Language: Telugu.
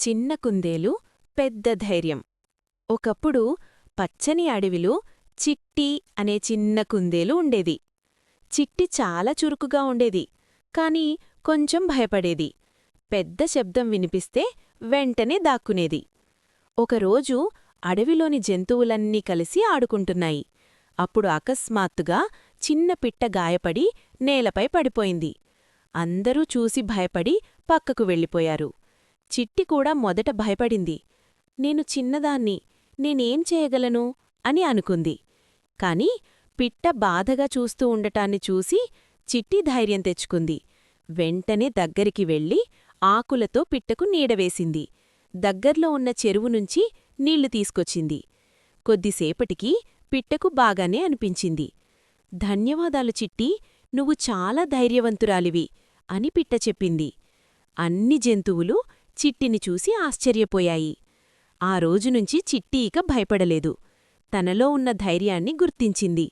చిన్న కుందేలు పెద్ద ధైర్యం. ఒకప్పుడు పచ్చని అడవిలో చిట్టి అనే చిన్న కుందేలు ఉండేది. చిట్టి చాలా చురుకుగా ఉండేది, కాని కొంచెం భయపడేది. పెద్ద శబ్దం వినిపిస్తే వెంటనే దాక్కునేది. ఒకరోజు అడవిలోని జంతువులన్నీ కలిసి ఆడుకుంటున్నాయి. అప్పుడు అకస్మాత్తుగా చిన్న పిట్ట గాయపడి నేలపై పడిపోయింది. అందరూ చూసి భయపడి పక్కకు వెళ్ళిపోయారు. చిట్టి కూడా మొదట భయపడింది. నేను చిన్నదాన్ని, నేనేం చేయగలను అని అనుకుంది. కాని పిట్ట బాధగా చూస్తూ ఉండటాన్ని చూసి చిట్టి ధైర్యం తెచ్చుకుంది. వెంటనే దగ్గరికి వెళ్ళి ఆకులతో పిట్టకు నీడవేసింది. దగ్గర్లో ఉన్న చెరువునుంచి నీళ్లు తీసుకొచ్చింది. కొద్దిసేపటికి పిట్టకు బాగానే అనిపించింది. ధన్యవాదాలు చిట్టి, నువ్వు చాలా ధైర్యవంతురాలివి అని పిట్ట చెప్పింది. అన్ని జంతువులు చిట్టిని చూసి ఆశ్చర్యపోయాయి. ఆ రోజునుంచి చిట్టి ఇక భయపడలేదు. తనలో ఉన్న ధైర్యాన్ని గుర్తించింది.